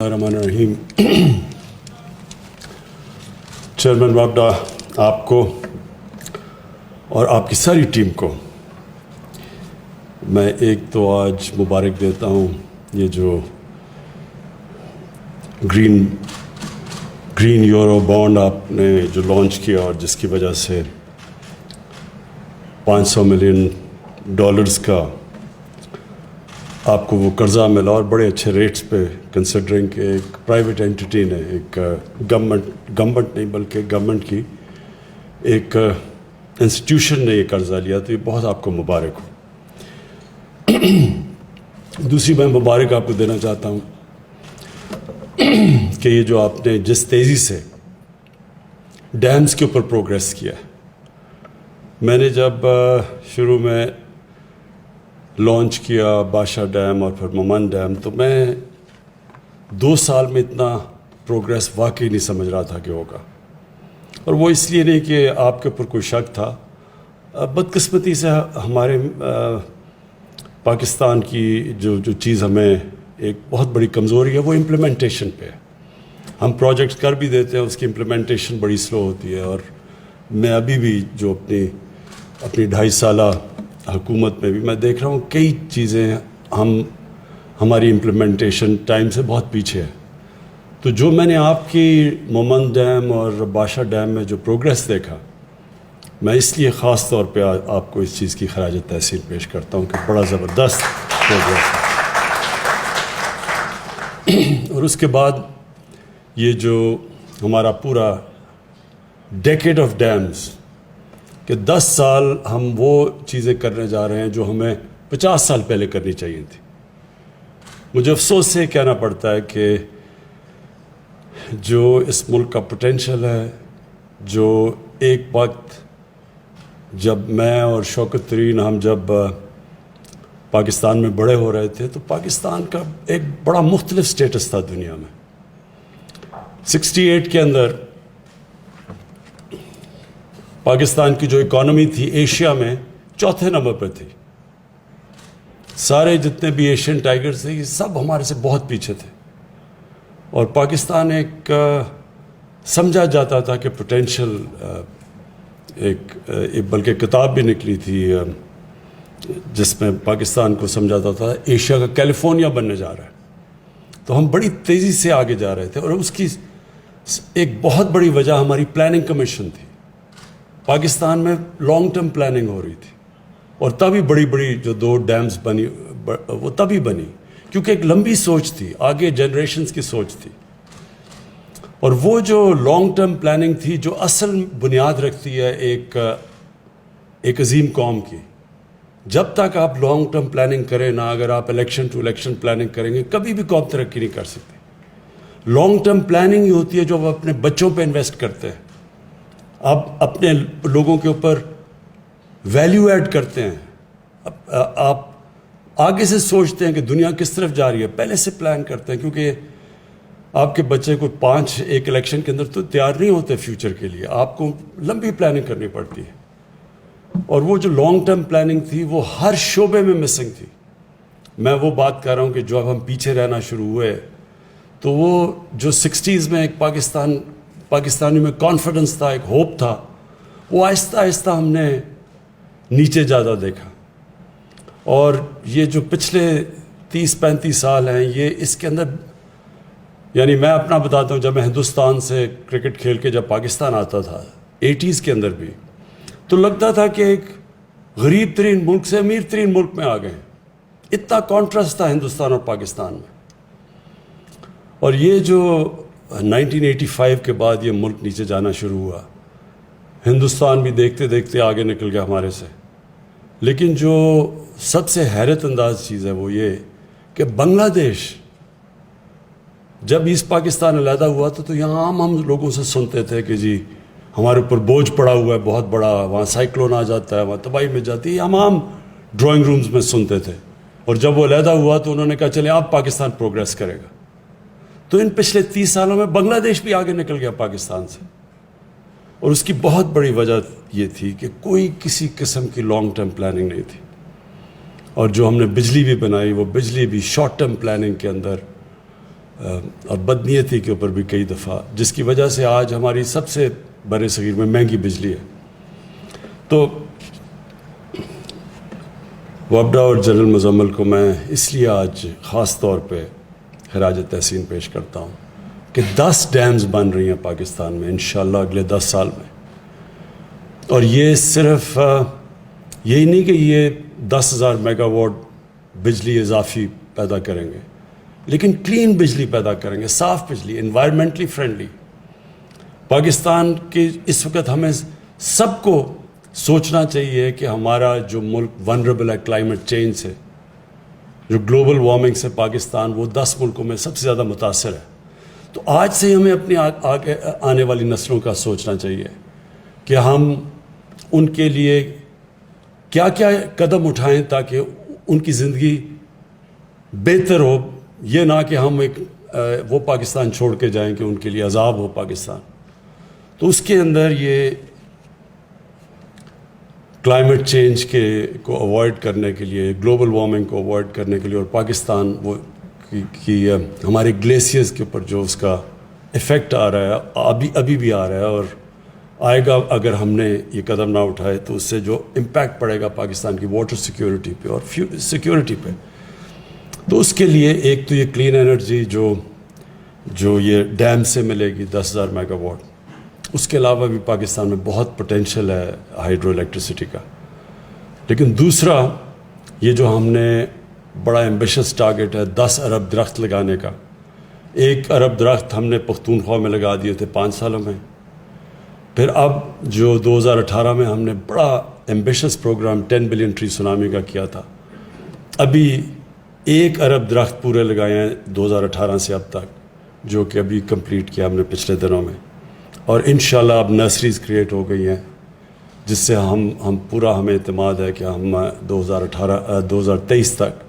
الرحمن الرحیم. چیئرمین واپڈا، آپ کو اور آپ کی ساری ٹیم کو میں ایک تو آج مبارک دیتا ہوں. یہ جو گرین یورو بانڈ آپ نے جو لانچ کیا اور جس کی وجہ سے $500 ملین کا آپ کو وہ قرضہ ملا اور بڑے اچھے ریٹس پہ، کنسیڈرنگ کہ ایک پرائیویٹ اینٹی نے، ایک گورنمنٹ نہیں بلکہ گورنمنٹ کی ایک انسٹیٹیوشن نے یہ قرضہ لیا، تو یہ بہت آپ کو مبارک ہو. دوسری میں مبارک آپ کو دینا چاہتا ہوں کہ یہ جو آپ نے جس تیزی سے ڈیمز کے اوپر پروگریس کیا ہے. میں نے جب شروع میں لانچ کیا بادشاہ ڈیم اور پھر ممن ڈیم، تو میں 2 سال میں اتنا پروگریس واقعی نہیں سمجھ رہا تھا کہ ہوگا. اور وہ اس لیے نہیں کہ آپ کے اوپر کوئی شک تھا، بدقسمتی سے ہمارے پاکستان کی جو چیز ہمیں ایک بہت بڑی کمزوری ہے وہ امپلیمنٹیشن پہ ہے. ہم پروجیکٹس کر بھی دیتے ہیں، اس کی امپلیمنٹیشن بڑی سلو ہوتی ہے. اور میں ابھی بھی جو اپنی 2.5 سالہ حکومت میں بھی میں دیکھ رہا ہوں کئی چیزیں ہماری امپلیمنٹیشن ٹائم سے بہت پیچھے ہے. تو جو میں نے آپ کی مومن ڈیم اور بادشاہ ڈیم میں جو پروگریس دیکھا، میں اس لیے خاص طور پہ آپ کو اس چیز کی خراج تحسین پیش کرتا ہوں کہ بڑا زبردست پروگریس ہے. اور اس کے بعد یہ جو ہمارا پورا ڈیکیڈ آف ڈیمز کہ 10 سال ہم وہ چیزیں کرنے جا رہے ہیں جو ہمیں 50 سال پہلے کرنی چاہیے تھی. مجھے افسوس سے کہنا پڑتا ہے کہ جو اس ملک کا پوٹینشل ہے، جو ایک وقت جب میں اور شوکت ترین ہم جب پاکستان میں بڑے ہو رہے تھے تو پاکستان کا ایک بڑا مختلف سٹیٹس تھا دنیا میں. 68 کے اندر پاکستان کی جو اکانومی تھی ایشیا میں 4تھے نمبر پہ تھی. سارے جتنے بھی ایشین ٹائگرز تھے یہ سب ہمارے سے بہت پیچھے تھے. اور پاکستان ایک سمجھا جاتا تھا کہ پوٹینشل، ایک بلکہ کتاب بھی نکلی تھی جس میں پاکستان کو سمجھاتا تھا ایشیا کا کیلیفورنیا بننے جا رہا ہے. تو ہم بڑی تیزی سے آگے جا رہے تھے اور اس کی ایک بہت بڑی وجہ ہماری پلاننگ کمیشن تھی. پاکستان میں لانگ ٹرم پلاننگ ہو رہی تھی اور تبھی بڑی جو 2 ڈیمز بنی وہ تبھی بنی کیونکہ ایک لمبی سوچ تھی، آگے جنریشنز کی سوچ تھی. اور وہ جو لانگ ٹرم پلاننگ تھی جو اصل بنیاد رکھتی ہے ایک عظیم قوم کی. جب تک آپ لانگ ٹرم پلاننگ کریں نہ، اگر آپ الیکشن ٹو الیکشن پلاننگ کریں گے کبھی بھی قوم ترقی نہیں کر سکتی. لانگ ٹرم پلاننگ ہی ہوتی ہے جو آپ اپنے بچوں پہ انویسٹ کرتے ہیں، آپ اپنے لوگوں کے اوپر ویلیو ایڈ کرتے ہیں، آپ آگے سے سوچتے ہیں کہ دنیا کس طرف جا رہی ہے، پہلے سے پلان کرتے ہیں. کیونکہ آپ کے بچے کو 5 ایک الیکشن کے اندر تو تیار نہیں ہوتے فیوچر کے لیے، آپ کو لمبی پلاننگ کرنی پڑتی ہے. اور وہ جو لانگ ٹرم پلاننگ تھی وہ ہر شعبے میں مسنگ تھی. میں وہ بات کر رہا ہوں کہ جو اب ہم پیچھے رہنا شروع ہوئے تو وہ جو 60s میں ایک پاکستانی میں کانفیڈنس تھا، ایک ہوپ تھا، وہ آہستہ آہستہ ہم نے نیچے زیادہ دیکھا. اور یہ جو پچھلے 30-35 سال ہیں یہ اس کے اندر، یعنی میں اپنا بتاتا ہوں، جب میں ہندوستان سے کرکٹ کھیل کے جب پاکستان آتا تھا 80s کے اندر بھی، تو لگتا تھا کہ ایک غریب ترین ملک سے امیر ترین ملک میں آ گئے. اتنا کانٹراسٹ تھا ہندوستان اور پاکستان میں. اور یہ جو 1985 کے بعد یہ ملک نیچے جانا شروع ہوا، ہندوستان بھی دیکھتے دیکھتے آگے نکل گیا ہمارے سے. لیکن جو سب سے حیرت انداز چیز ہے وہ یہ کہ بنگلہ دیش جب ایسٹ پاکستان علیحدہ ہوا تو یہاں ہم لوگوں سے سنتے تھے کہ جی ہمارے اوپر بوجھ پڑا ہوا ہے بہت بڑا، وہاں سائیکلون آ جاتا ہے، وہاں تباہی میں جاتی ہے. ہم عام ڈرائنگ رومز میں سنتے تھے. اور جب وہ علیحدہ ہوا تو انہوں نے کہا چلے اب پاکستان پروگریس کرے گا. تو ان پچھلے 30 سالوں میں بنگلہ دیش بھی آگے نکل گیا پاکستان سے. اور اس کی بہت بڑی وجہ یہ تھی کہ کوئی کسی قسم کی لانگ ٹرم پلاننگ نہیں تھی. اور جو ہم نے بجلی بھی بنائی وہ بجلی بھی شارٹ ٹرم پلاننگ کے اندر اور بدنیتی کے اوپر بھی کئی دفعہ، جس کی وجہ سے آج ہماری سب سے بر صغیر میں مہنگی بجلی ہے. تو وابڈا اور جنرل مزمل کو میں اس لیے آج خاص طور پہ خراج تحسین پیش کرتا ہوں کہ 10 ڈیمز بن رہی ہیں پاکستان میں انشاءاللہ اگلے 10 سال میں. اور یہ صرف یہی نہیں کہ یہ 10,000 میگا واٹ بجلی اضافی پیدا کریں گے، لیکن کلین بجلی پیدا کریں گے، صاف بجلی، انوائرمنٹلی فرینڈلی. پاکستان کے اس وقت ہمیں سب کو سوچنا چاہیے کہ ہمارا جو ملک ونربل ہے کلائمیٹ چینج سے، جو گلوبل وارمنگ سے پاکستان وہ 10 ملکوں میں سب سے زیادہ متاثر ہے. تو آج سے ہمیں اپنی آگے آنے والی نسلوں کا سوچنا چاہیے کہ ہم ان کے لیے کیا کیا قدم اٹھائیں تاکہ ان کی زندگی بہتر ہو. یہ نہ کہ ہم وہ پاکستان چھوڑ کے جائیں کہ ان کے لیے عذاب ہو پاکستان. تو اس کے اندر یہ کلائمیٹ چینج کو اوائڈ کرنے کے لیے، گلوبل وارمنگ کو اوائڈ کرنے کے لیے، اور پاکستان وہ کی ہمارے گلیشیئرز کے اوپر جو اس کا ایفیکٹ آ رہا ہے ابھی بھی آ رہا ہے اور آئے گا اگر ہم نے یہ قدم نہ اٹھائے تو اس سے جو امپیکٹ پڑے گا پاکستان کی واٹر سیکیورٹی پہ اور سیکیورٹی پہ. تو اس کے لیے ایک تو یہ کلین انرجی جو یہ ڈیم سے ملے گی 10,000 میگا واٹ، اس کے علاوہ بھی پاکستان میں بہت پوٹینشیل ہے ہائیڈرو الیکٹریسٹی کا. لیکن دوسرا یہ جو ہم نے بڑا ایمبیشس ٹارگیٹ ہے 10 ارب درخت لگانے کا. 1 ارب درخت ہم نے پختونخوا میں لگا دیے تھے 5 سالوں میں. پھر اب جو 2018 میں ہم نے بڑا ambitious programme 10 billion tree tsunami کا کیا تھا، ابھی 1 ارب درخت پورے لگائے ہیں 2018 سے اب تک، جو کہ ابھی کمپلیٹ کیا ہم نے پچھلے دنوں میں. اور انشاءاللہ اب نرسریز کریٹ ہو گئی ہیں جس سے ہمیں اعتماد ہے کہ ہم 2023 تک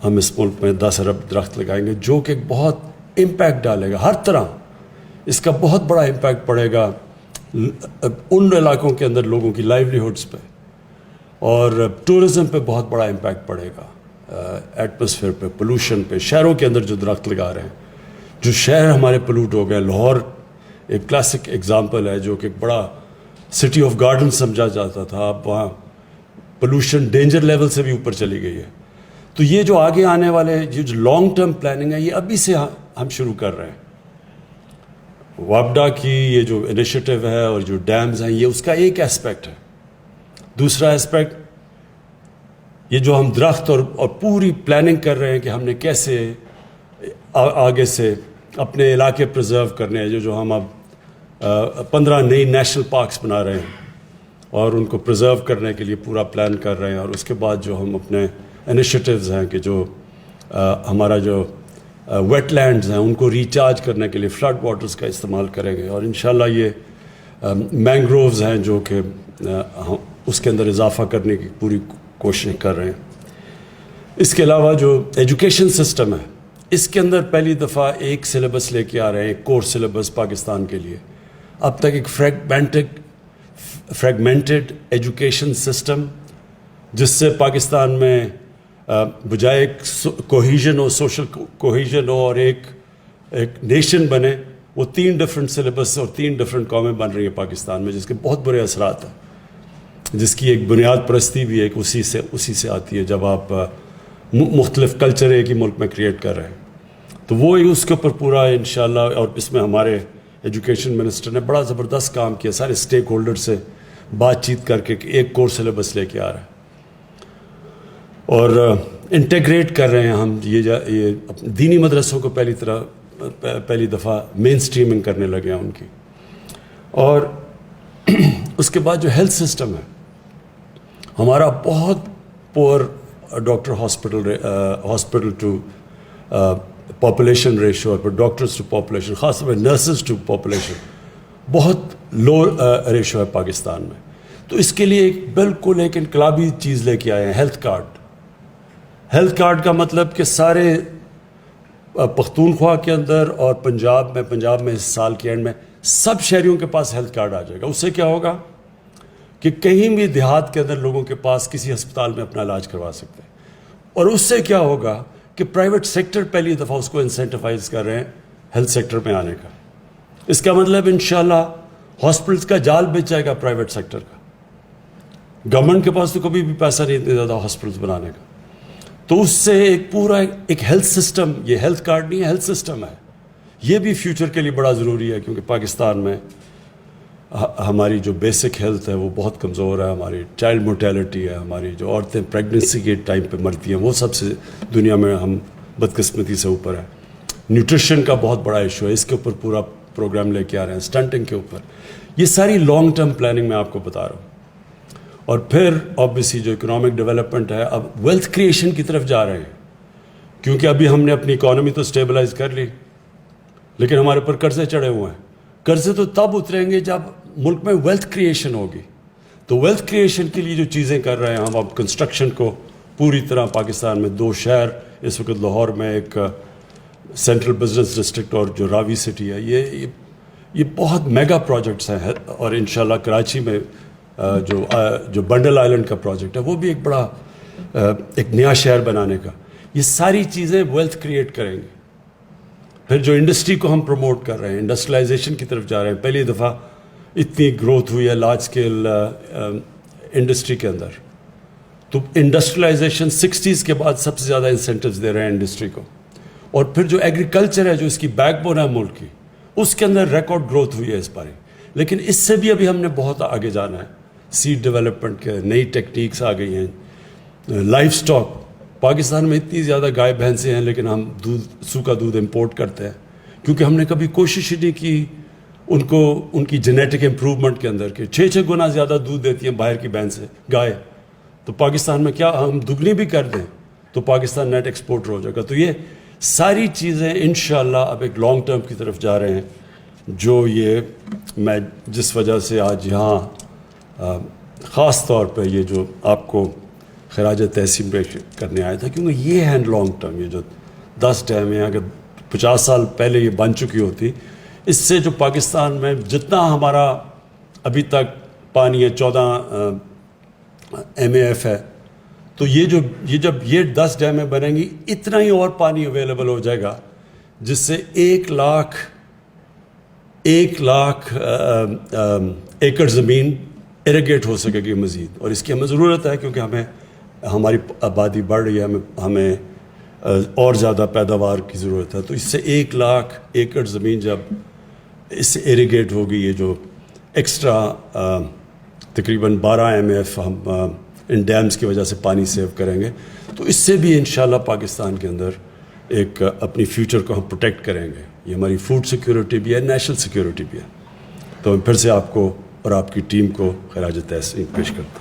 ہم اس ملک میں 10 ارب درخت لگائیں گے، جو کہ بہت امپیکٹ ڈالے گا. ہر طرح اس کا بہت بڑا امپیکٹ پڑے گا ان علاقوں کے اندر لوگوں کی لائیولیہڈس پہ، اور ٹورزم پہ بہت بڑا امپیکٹ پڑے گا، ایٹماسفیئر پہ، پولوشن پہ. شہروں کے اندر جو درخت لگا رہے ہیں، جو شہر ہمارے پولوٹ ہو گئے، لاہور ایک کلاسک ایگزامپل ہے جو کہ ایک بڑا سٹی آف گارڈن سمجھا جاتا تھا، اب وہاں پولوشن ڈینجر لیول سے بھی اوپر چلی گئی ہے. تو یہ جو آگے آنے والے جو لانگ ٹرم پلاننگ ہے یہ ابھی سے ہم شروع کر رہے ہیں. وابڈا کی یہ جو انیشیٹو ہے اور جو ڈیمز ہیں یہ اس کا ایک اسپیکٹ ہے. دوسرا اسپیکٹ یہ جو ہم درخت اور پوری پلاننگ کر رہے ہیں کہ ہم نے کیسے آگے سے اپنے علاقے پرزرو کرنے ہیں. جو ہم اب 15 نئی نیشنل پارکس بنا رہے ہیں اور ان کو پرزرو کرنے کے لیے پورا پلان کر رہے ہیں. اور اس کے بعد جو ہم اپنے انیشیٹوز ہیں کہ جو ہمارا جو ویٹ لینڈز ہیں ان کو ریچارج کرنے کے لیے فلڈ واٹرز کا استعمال کریں گے. اور انشاءاللہ یہ مینگرووز ہیں جو کہ اس کے اندر اضافہ کرنے کی پوری کوششیں کر رہے ہیں. اس کے علاوہ جو ایجوکیشن سسٹم ہے اس کے اندر پہلی دفعہ ایک سلیبس لے کے آ رہے ہیں، ایک کورس سلیبس پاکستان کے لیے. اب تک ایک فریگمنٹڈ ایجوکیشن سسٹم جس سے پاکستان میں بجائے ایک کوہیژن ہو، سوشل کوہیژن ہو اور ایک نیشن بنے، وہ 3 ڈفرینٹ سلیبس اور 3 ڈفرینٹ قومیں بن رہی ہیں پاکستان میں، جس کے بہت برے اثرات ہیں، جس کی ایک بنیاد پرستی بھی ایک اسی سے آتی ہے جب آپ مختلف کلچر ایک ہی ملک میں کریٹ کر رہے ہیں. تو وہ اس کے اوپر پورا انشاءاللہ، اور اس میں ہمارے ایجوکیشن منسٹر نے بڑا زبردست کام کیا، سارے اسٹیک ہولڈر سے بات چیت کر کے ایک کورس سلیبس لے کے آ رہا ہے اور انٹیگریٹ کر رہے ہیں ہم یہ دینی مدرسوں کو پہلی دفعہ مین اسٹریمنگ کرنے لگے ہیں ان کی. اور اس کے بعد جو ہیلتھ سسٹم ہے ہمارا بہت poor doctor hospital to population ratio اور ڈاکٹرز ٹو پاپولیشن، خاص طور پہ نرسز ٹو پاپولیشن بہت لو ریشو ہے پاکستان میں. تو اس کے لیے بالکل ایک انقلابی چیز لے کے آئے ہیں، ہیلتھ کارڈ. ہیلتھ کارڈ کا مطلب کہ سارے پختونخوا کے اندر اور پنجاب میں اس سال کے اینڈ میں سب شہریوں کے پاس ہیلتھ کارڈ آ جائے گا. اس سے کیا ہوگا کہ کہیں بھی دیہات کے اندر لوگوں کے پاس کسی ہسپتال میں اپنا علاج کروا سکتے ہیں. اور اس سے کیا ہوگا کہ پرائیویٹ سیکٹر پہلی دفعہ اس کو انسینٹیفائز کر رہے ہیں ہیلتھ سیکٹر میں آنے کا. اس کا مطلب انشاءاللہ ہاسپٹلس کا جال بچ جائے گا پرائیویٹ سیکٹر کا. گورنمنٹ کے پاس تو کبھی بھی پیسہ نہیں اتنے زیادہ ہاسپٹلس بنانے کا. تو اس سے ایک پورا ایک ہیلتھ سسٹم، یہ ہیلتھ کارڈ نہیں ہے، ہیلتھ سسٹم ہے. یہ بھی فیوچر کے لیے بڑا ضروری ہے، کیونکہ پاکستان میں ہماری جو بیسک ہیلتھ ہے وہ بہت کمزور ہے. ہماری چائلڈ موٹیلٹی ہے، ہماری جو عورتیں پریگننسی کے ٹائم پہ مرتی ہیں وہ سب سے دنیا میں ہم بدقسمتی سے اوپر ہے. نیوٹریشن کا بہت بڑا ایشو ہے، اس کے اوپر پورا پروگرام لے کے آ رہے ہیں. اسٹنٹنگ کے اوپر، یہ ساری لانگ ٹرم پلاننگ میں آپ کو بتا رہا ہوں. اور پھر آبویسلی جو اکنامک ڈیولپمنٹ ہے، اب ویلتھ کریشن کی طرف جا رہے ہیں، کیونکہ ابھی ہم نے اپنی اکانومی تو اسٹیبلائز کر لی، لیکن ہمارے اوپر قرضے چڑھے ہوئے ہیں. قرضے تو تب اتریں گے جب ملک میں ویلتھ کریشن ہوگی. تو ویلتھ کریشن کے لیے جو چیزیں کر رہے ہیں ہم، اب کنسٹرکشن کو پوری طرح پاکستان میں 2 شہر اس وقت، لاہور میں ایک سینٹرل بزنس ڈسٹرکٹ اور جو راوی سٹی ہے، یہ بہت میگا پروجیکٹس ہیں. اور انشاءاللہ کراچی میں جو بنڈل آئلینڈ کا پروجیکٹ ہے وہ بھی ایک بڑا ایک نیا شہر بنانے کا. یہ ساری چیزیں ویلتھ کریٹ کریں گے. پھر جو انڈسٹری کو ہم پروموٹ کر رہے ہیں، انڈسٹریلائزیشن کی طرف جا رہے ہیں. پہلی دفعہ اتنی گروتھ ہوئی ہے لارج اسکیل انڈسٹری کے اندر. تو انڈسٹریلائزیشن 60s کے بعد سب سے زیادہ انسینٹیوز دے رہے ہیں انڈسٹری کو. اور پھر جو ایگریکلچر ہے، جو اس کی بیک بون ہے ملک کی، اس کے اندر ریکارڈ گروتھ ہوئی ہے اس بار. لیکن اس سے بھی ابھی ہم نے بہت آگے جانا ہے. سیڈ ڈیولپمنٹ کے نئی ٹیکنیکس آ گئی ہیں. لائف سٹاک، پاکستان میں اتنی زیادہ گائے بھینسیں ہیں، لیکن ہم سوکھا دودھ امپورٹ کرتے ہیں، کیونکہ ہم نے کبھی کوشش ہی نہیں کی ان کی جینیٹک امپروومنٹ کے اندر کہ 6 گنا زیادہ دودھ دیتی ہیں باہر کی بھینسیں گائے. تو پاکستان میں کیا ہم دگنی بھی کر دیں تو پاکستان نیٹ ایکسپورٹر ہو جائے گا. تو یہ ساری چیزیں انشاءاللہ اب ایک لانگ ٹرم کی طرف جا رہے ہیں. جو یہ میں جس وجہ سے آج یہاں خاص طور پہ یہ جو آپ کو خراج تحسین پیش کرنے آیا تھا، کیونکہ یہ ہے لانگ ٹرم. یہ جو 10 ڈیم ہیں، اگر 50 سال پہلے یہ بن چکی ہوتی، اس سے جو پاکستان میں جتنا ہمارا ابھی تک پانی ہے 14 MAF ہے، تو یہ جب یہ 10 ڈیمیں بنیں گی، اتنا ہی اور پانی اویلیبل ہو جائے گا، جس سے 1 لاکھ ایکڑ زمین ایریگیٹ ہو سکے گی مزید. اور اس کی ہمیں ضرورت ہے، کیونکہ ہماری آبادی بڑھ رہی ہے، ہمیں اور زیادہ پیداوار کی ضرورت ہے. تو اس سے 1 لاکھ ایکڑ زمین جب اس سے ایریگیٹ ہوگی، یہ جو ایکسٹرا تقریباً 12 MAF ہم ان ڈیمز کی وجہ سے پانی سیو کریں گے، تو اس سے بھی انشاءاللہ پاکستان کے اندر ایک اپنی فیوچر کو ہم پروٹیکٹ کریں گے. یہ ہماری فوڈ سیکیورٹی بھی ہے، نیشنل سیکیورٹی بھی ہے. تو میں پھر سے آپ کو اور آپ کی ٹیم کو خراج تحسین پیش کرتا ہوں.